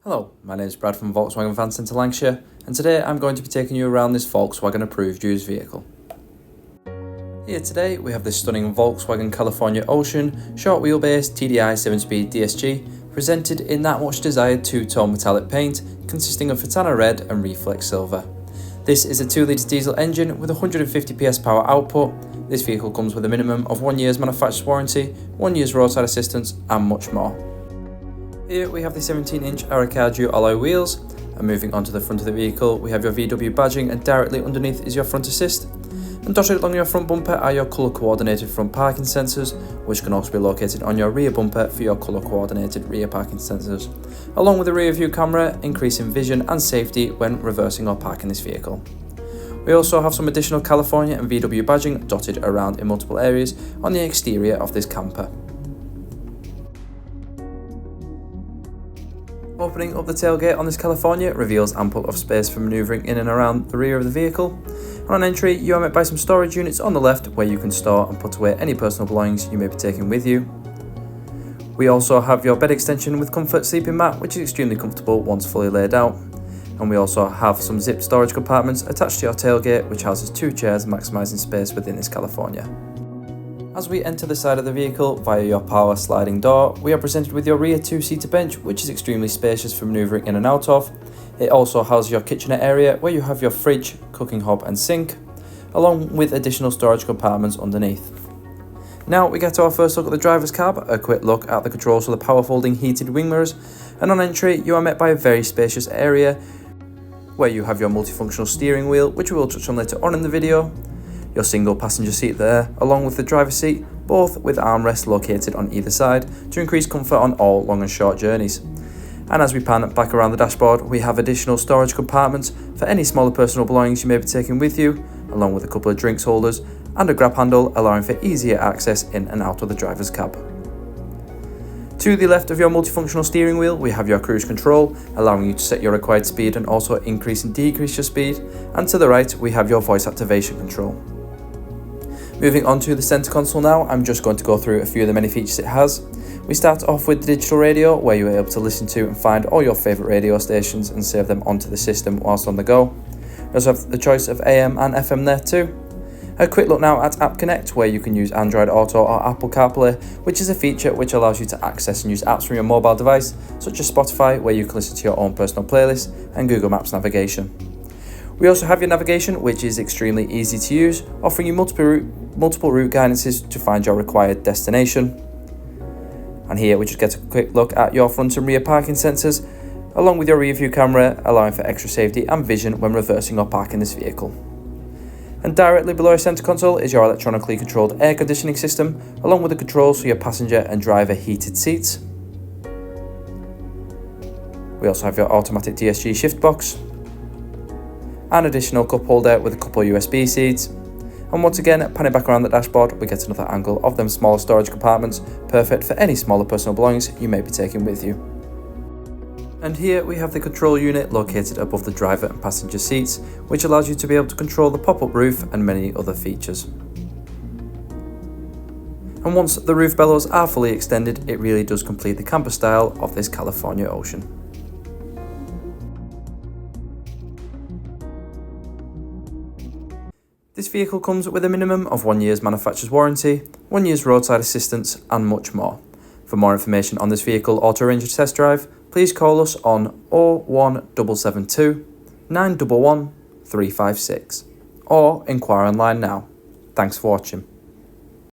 Hello, my name is Brad from Volkswagen Van Centre Lancashire, and today I'm going to be taking you around this Volkswagen approved used vehicle. Here today we have this stunning Volkswagen California Ocean short wheelbase TDI 7sp DSG, presented in that much desired two-tone metallic paint consisting of Fortana red and Reflex silver. This is a 2-litre diesel engine with 150 PS power output. This vehicle comes with a minimum of 1 year's manufacturer's warranty, 1 year's roadside assistance and much more. Here we have the 17-inch Aracaju alloy wheels, and moving onto the front of the vehicle we have your VW badging, and directly underneath is your front assist. And dotted along your front bumper are your colour coordinated front parking sensors, which can also be located on your rear bumper for your colour coordinated rear parking sensors, along with a rear view camera, increasing vision and safety when reversing or parking this vehicle. We also have some additional California and VW badging dotted around in multiple areas on the exterior of this camper. Opening up the tailgate on this California reveals ample of space for manoeuvring in and around the rear of the vehicle. And on entry you are met by some storage units on the left where you can store and put away any personal belongings you may be taking with you. We also have your bed extension with comfort sleeping mat, which is extremely comfortable once fully laid out. And we also have some zipped storage compartments attached to your tailgate, which houses 2 chairs, maximising space within this California. As we enter the side of the vehicle via your power sliding door, we are presented with your rear 2-seater bench, which is extremely spacious for manoeuvring in and out of. It also houses your kitchenette area where you have your fridge, cooking hob and sink, along with additional storage compartments underneath. Now we get to our first look at the driver's cab, a quick look at the controls for the power folding heated wing mirrors, and on entry you are met by a very spacious area where you have your multifunctional steering wheel, which we will touch on later on in the video, your single passenger seat there, along with the driver's seat, both with armrests located on either side to increase comfort on all long and short journeys. And as we pan back around the dashboard, we have additional storage compartments for any smaller personal belongings you may be taking with you, along with a couple of drinks holders and a grab handle, allowing for easier access in and out of the driver's cab. To the left of your multifunctional steering wheel, we have your cruise control, allowing you to set your required speed and also increase and decrease your speed, and to the right we have your voice activation control. Moving on to the centre console now, I'm just going to go through a few of the many features it has. We start off with the digital radio, where you are able to listen to and find all your favourite radio stations and save them onto the system whilst on the go. We also have the choice of AM and FM there too. A quick look now at App Connect, where you can use Android Auto or Apple CarPlay, which is a feature which allows you to access and use apps from your mobile device, such as Spotify, where you can listen to your own personal playlist, and Google Maps navigation. We also have your navigation, which is extremely easy to use, offering you multiple route guidances to find your required destination. And here we just get a quick look at your front and rear parking sensors, along with your rear view camera, allowing for extra safety and vision when reversing or parking this vehicle. And directly below your centre console is your electronically controlled air conditioning system, along with the controls for your passenger and driver heated seats. We also have your automatic DSG shift box, an additional cup holder with a couple of USB seats, and once again, panning back around the dashboard, we get another angle of them smaller storage compartments, perfect for any smaller personal belongings you may be taking with you. And here we have the control unit located above the driver and passenger seats, which allows you to be able to control the pop-up roof and many other features. And once the roof bellows are fully extended, it really does complete the camper style of this California Ocean. This vehicle comes with a minimum of 1 year's manufacturer's warranty, 1 year's roadside assistance and much more. For more information on this vehicle or to arrange a test drive, please call us on 01772 911 356 or inquire online now. Thanks for watching.